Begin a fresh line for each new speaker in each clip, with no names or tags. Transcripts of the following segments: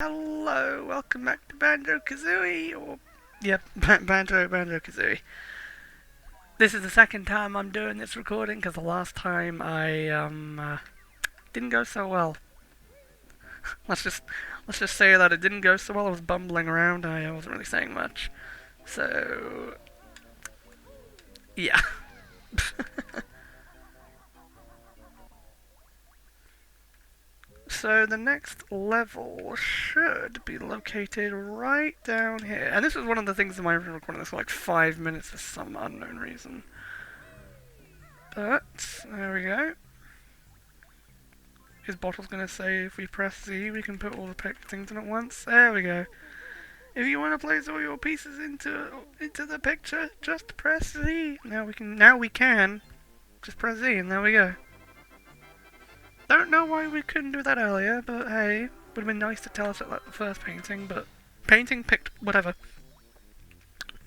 Hello, welcome back to Banjo Kazooie, or yep, Banjo Kazooie. This is the second time I'm doing this recording because the last time I didn't go so well. Let's just let's just say that it didn't go so well. I was bumbling around. I wasn't really saying much. So yeah. So the next level should be located right down here. And this was one of the things in my original recording. This for like 5 minutes for some unknown reason. But there we go. His bottle's gonna say if we press Z, we can put all the things in at once. There we go. If you want to place all your pieces into the picture, just press Z. Now we can. Just press Z, and there we go. Don't know why we couldn't do that earlier, but hey, would have been nice to tell us at like the first painting. But painting picked whatever.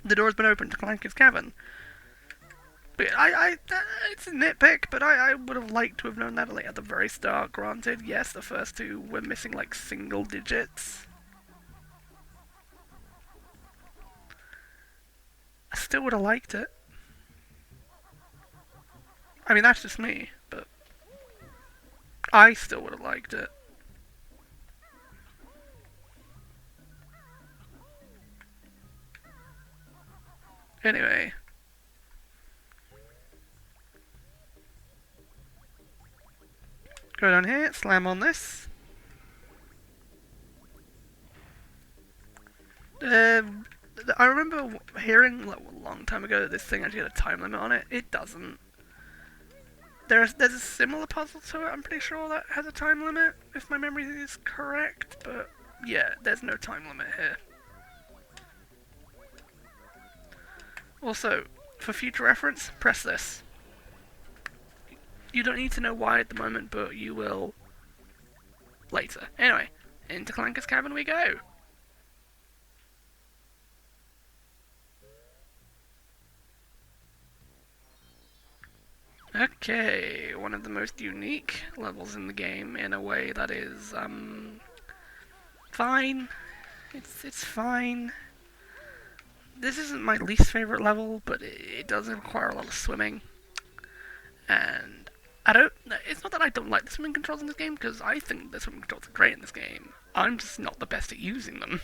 The door's been opened to Clackers Cavern. But it's a nitpick, but I would have liked to have known that like, at the very start. Granted, yes, the first two were missing like single digits. I still would have liked it. I mean, that's just me, but I still would have liked it. Anyway. Go down here, slam on this. I remember hearing like, a long time ago that this thing actually had a time limit on it. It doesn't. There's a similar puzzle to it, I'm pretty sure, that has a time limit, if my memory is correct, but yeah, there's no time limit here. Also, for future reference, press this. You don't need to know why at the moment, but you will later. Anyway, into Clackers Cavern we go. Okay, one of the most unique levels in the game in a way that is, fine. It's fine. This isn't my least favourite level, but it does require a lot of swimming. And it's not that I don't like the swimming controls in this game, because I think the swimming controls are great in this game. I'm just not the best at using them.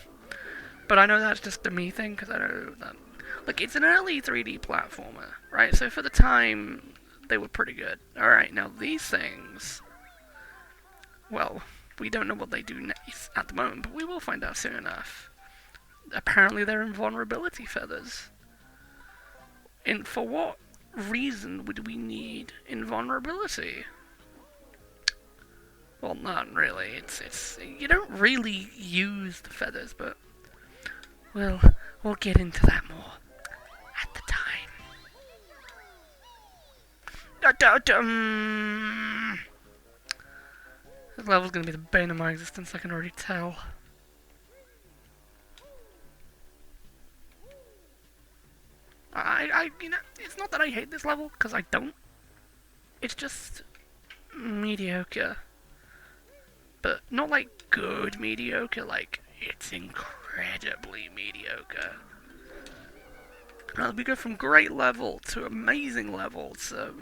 But I know that's just a me thing, because I know that... Look, it's an early 3D platformer, right? So for the time, they were pretty good. Alright, now these things... Well, we don't know what they do next at the moment, but we will find out soon enough. Apparently they're invulnerability feathers. And for what reason would we need invulnerability? Well, none really. It's you don't really use the feathers, but we'll get into that more at the time. This level's gonna be the bane of my existence. I can already tell. It's not that I hate this level, because I don't. It's just mediocre. But not like good mediocre, like it's incredibly mediocre. We go from great level to amazing level to...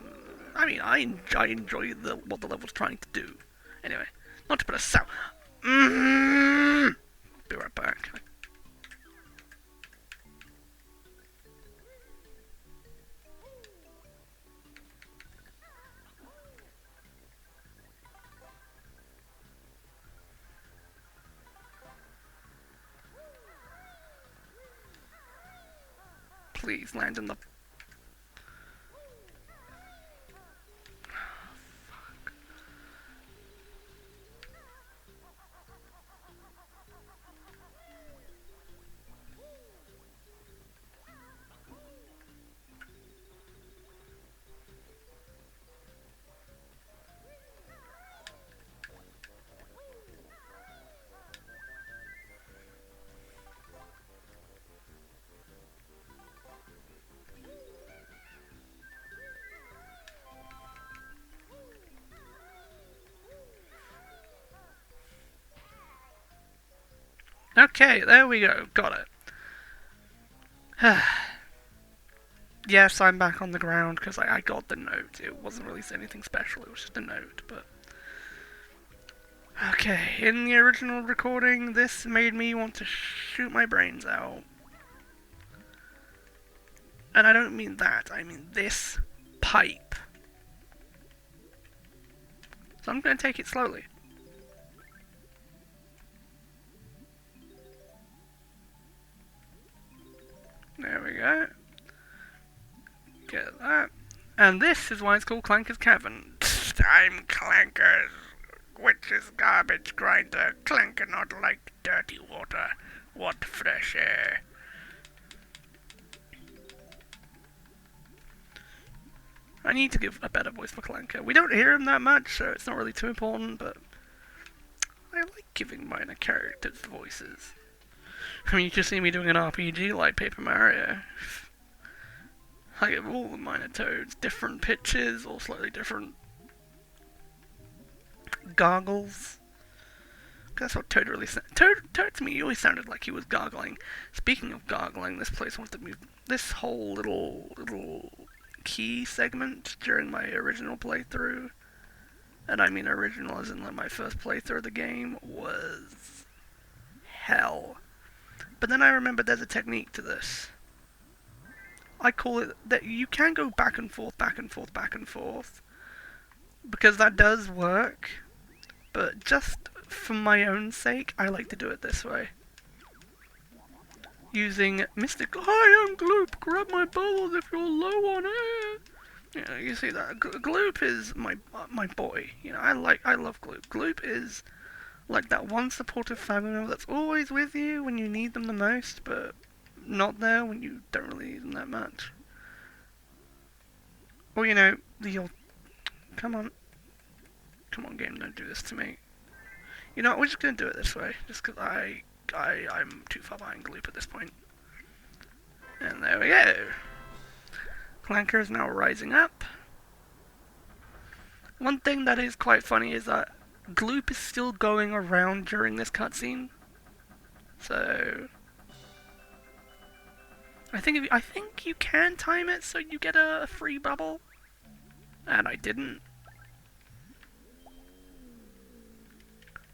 I mean, I enjoy what the level's trying to do. Anyway, not to put a sound... Be right back. Please land in the... Okay, there we go. Got it. Yes, I'm back on the ground because I got the note. It wasn't really anything special, it was just a note, but... Okay, in the original recording, this made me want to shoot my brains out. And I don't mean that, I mean this pipe. So I'm going to take it slowly. There we go. Get that. And this is why it's called Clackers Cavern. I'm Clacker, witch's garbage grinder. Clanker not like dirty water. What fresh air. I need to give a better voice for Clacker. We don't hear him that much, so it's not really too important, but I like giving minor characters voices. I mean, you just see me doing an RPG like Paper Mario. I give all the minor toads different pitches, or slightly different gargles. That's what Toad really sounded. Toad to me always sounded like he was gargling. Speaking of gargling, this place wants to move. This whole little key segment during my original playthrough, and I mean original as in like my first playthrough of the game, was hell. But then I remembered there's a technique to this. I call it that you can go back and forth, back and forth, back and forth, because that does work, but just for my own sake, I like to do it this way. Using Mystic, hi, I'm Gloop, grab my bubbles if you're low on air. You know, you see that, Gloop is my boy, you know, I love Gloop. Gloop is like that one supportive family member that's always with you when you need them the most, but not there when you don't really need them that much. Or, you know, come on game, don't do this to me. You know what, we're just gonna do it this way, just because I'm too far behind Gloop at this point. And there we go. Clacker is now rising up. One thing that is quite funny is that Gloop is still going around during this cutscene. So I think you can time it so you get a free bubble. And I didn't.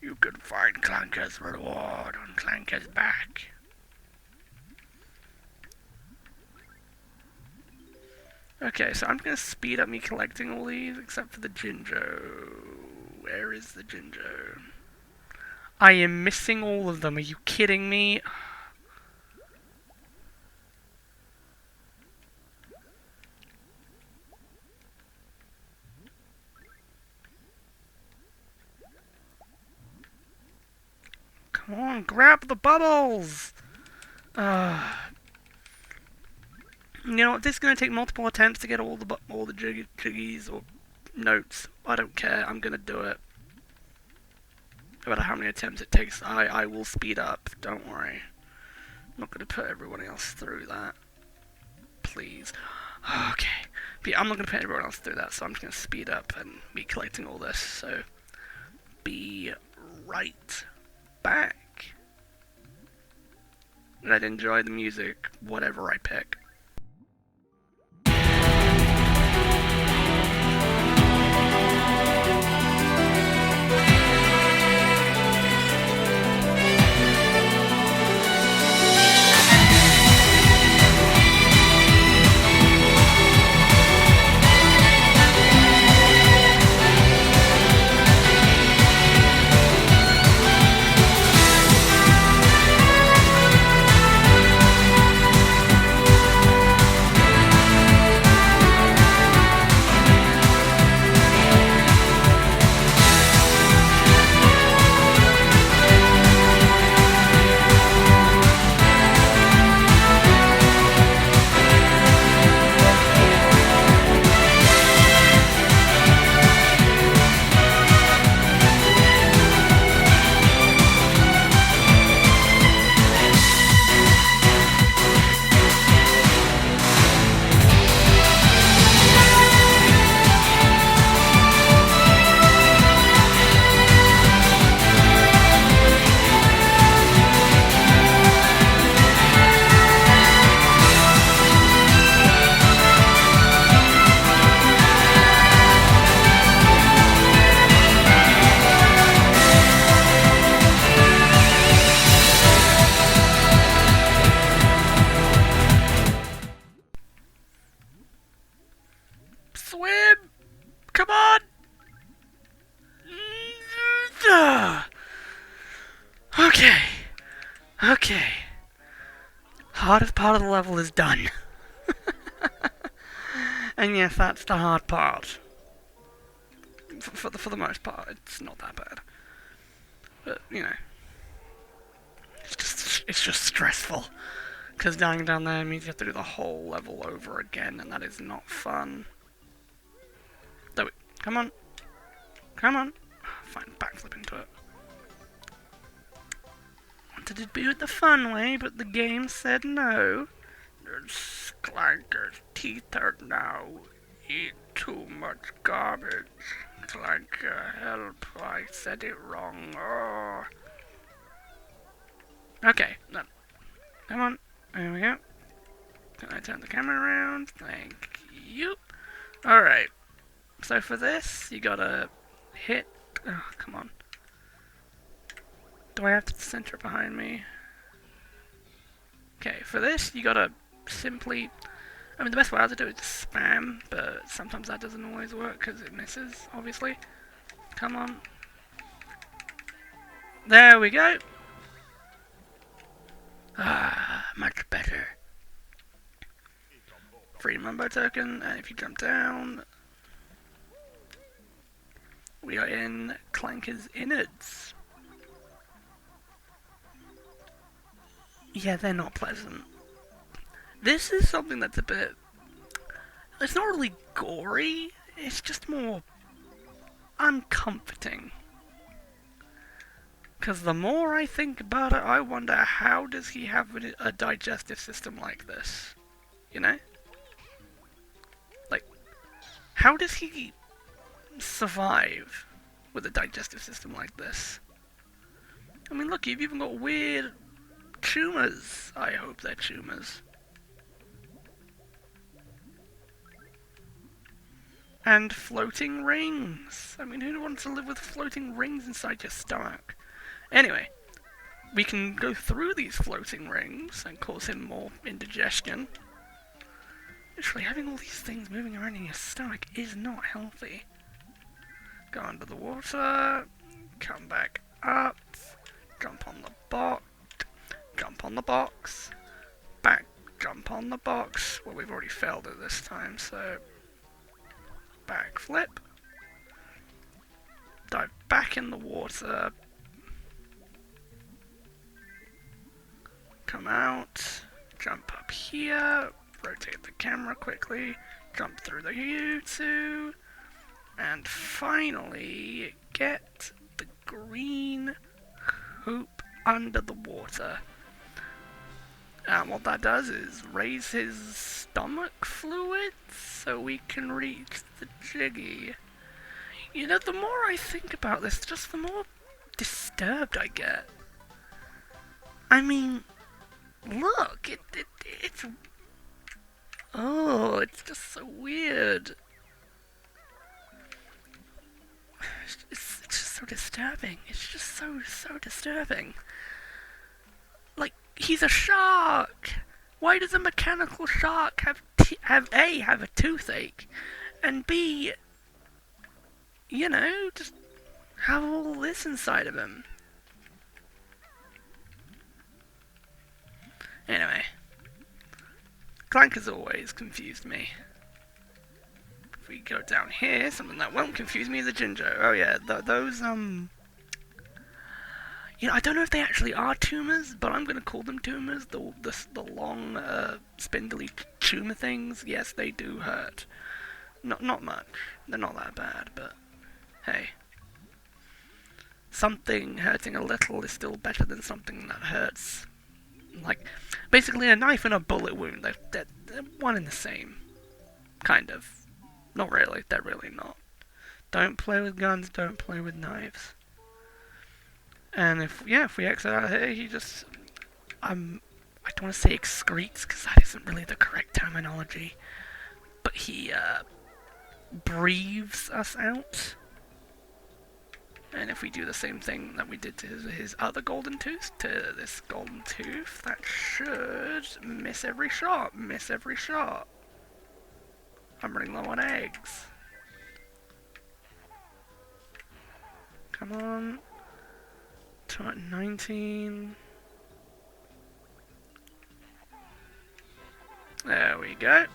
You can find Clanker's reward on Clanker's back. Okay, so I'm gonna speed up me collecting all these, except for the Jinjo. Where is the Jinjo? I am missing all of them, are you kidding me? Come on, grab the bubbles! You know what, this is going to take multiple attempts to get all the jiggies or notes. I don't care, I'm going to do it. No matter how many attempts it takes, I will speed up, don't worry. I'm not going to put everyone else through that. Please. Okay. But yeah, I'm not going to put everyone else through that, so I'm just going to speed up and be collecting all this, so be right back. And I'd enjoy the music, whatever I pick. Okay. Hardest part of the level is done. And yes, that's the hard part. For the most part, it's not that bad. But, you know, it's just stressful. Because dying down there means you have to do the whole level over again, and that is not fun. Do it. Come on. Come on. Fine, backflip into it. Wanted to do it the fun way, but the game said no. Clacker's teeth hurt now. Eat too much garbage. Clacker, help. I said it wrong. Oh. Okay, no. Come on. There we go. Can I turn the camera around? Thank you. Alright. So for this, you gotta hit... Oh, come on. Do I have to center it behind me? Okay, for this, you gotta simply... I mean, the best way to do it is spam, but sometimes that doesn't always work because it misses, obviously. Come on. There we go. Ah, much better. Free Mumbo token, and if you jump down, we are in Clacker's innards. Yeah, they're not pleasant. This is something that's a bit... It's not really gory, it's just more uncomforting. Because the more I think about it, I wonder how does he have a digestive system like this? You know? Like, how does he survive with a digestive system like this? I mean, look, you've even got weird tumors. I hope they're tumors. And floating rings. I mean, who wants to live with floating rings inside your stomach? Anyway, we can go through these floating rings and cause him more indigestion. Literally, having all these things moving around in your stomach is not healthy. Go under the water, come back up, jump on the box, jump on the box, back, jump on the box. Well, we've already failed it this time, so... Backflip. Dive back in the water. Come out. Jump up here. Rotate the camera quickly. Jump through the U2. And finally get the green hoop under the water. And what that does is raise his stomach fluids so we can reach the jiggy. You know, the more I think about this, just the more disturbed I get. I mean, look, it's... Oh, it's just so weird. It's just so disturbing. It's just so disturbing. Like, he's a shark! Why does a mechanical shark have a toothache, and B, you know, just have all this inside of him? Anyway, Clackers always confused me. If we go down here, something that won't confuse me is a Jinjo. Oh yeah, those, you know, I don't know if they actually are tumors, but I'm going to call them tumors. The long, spindly tumor things, yes, they do hurt. Not much. They're not that bad, but hey. Something hurting a little is still better than something that hurts. Like, basically a knife and a bullet wound, they're one and the same. Kind of. Not really, they're really not. Don't play with guns, don't play with knives. And if we exit out here, he just, I don't want to say excretes, because that isn't really the correct terminology, but he, breathes us out. And if we do the same thing that we did to his other golden tooth, to this golden tooth, that should miss every shot, I'm running low on eggs. Come on. 19. There we go.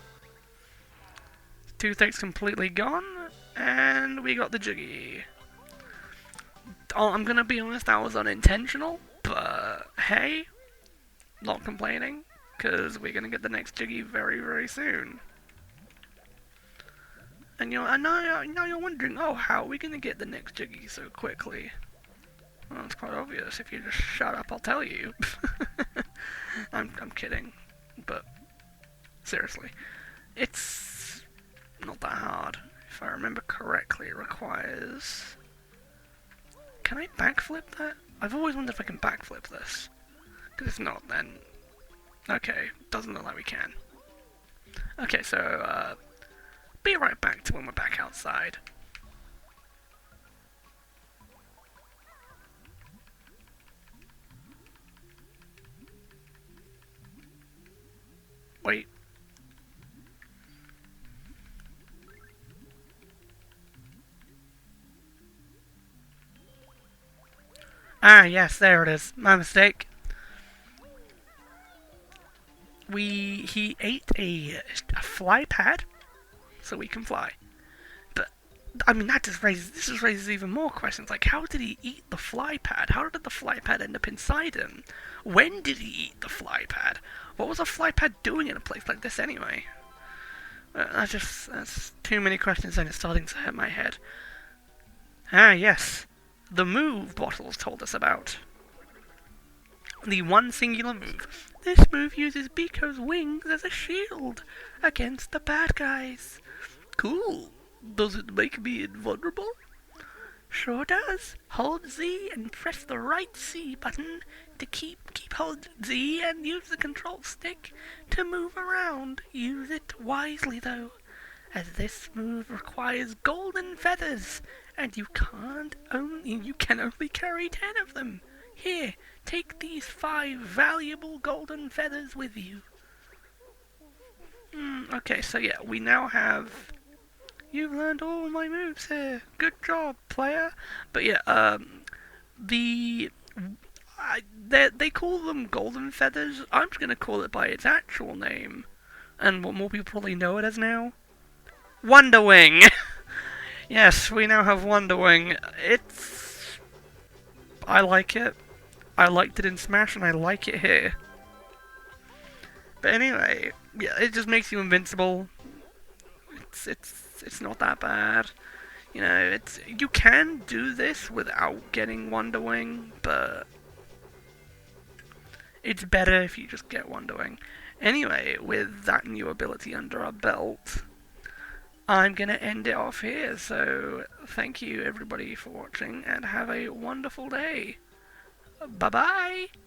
Toothache's completely gone, and we got the Jiggy. Oh, I'm gonna be honest, that was unintentional, but hey, not complaining, because we're gonna get the next Jiggy very, very soon. And now you're wondering, oh, how are we gonna get the next Jiggy so quickly? Well, it's quite obvious. If you just shut up, I'll tell you. I'm kidding, but seriously, it's not that hard. If I remember correctly, it requires... Can I backflip that? I've always wondered if I can backflip this. Because if not, then... Okay, doesn't look like we can. Okay, so, be right back to when we're back outside. Wait. Ah, yes, there it is. My mistake. He ate a fly pad, so we can fly. But I mean, this just raises even more questions. Like, how did he eat the fly pad? How did the fly pad end up inside him? When did he eat the fly pad? What was a fly pad doing in a place like this anyway? That's too many questions, and it's starting to hurt my head. Ah, yes, the move Bottles told us about. The one singular move. This move uses Biko's wings as a shield against the bad guys. Cool. Does it make me invulnerable? Sure does. Hold Z and press the right C button to keep hold Z and use the control stick to move around. Use it wisely though, as this move requires golden feathers, and you can only carry 10 of them. Here, take these 5 valuable golden feathers with you. Okay, so yeah, we now have... You've learned all my moves here. Good job, player. But yeah, they call them golden feathers. I'm just gonna call it by its actual name, and what more people probably know it as now. Wonder Wing! Yes, we now have Wonder Wing. I like it. I liked it in Smash, and I like it here. But anyway, yeah, it just makes you invincible. It's not that bad. You know, you can do this without getting Wonder Wing, but it's better if you just get Wonder Wing. Anyway, with that new ability under our belt, I'm gonna end it off here. So thank you everybody for watching, and have a wonderful day. Bye bye.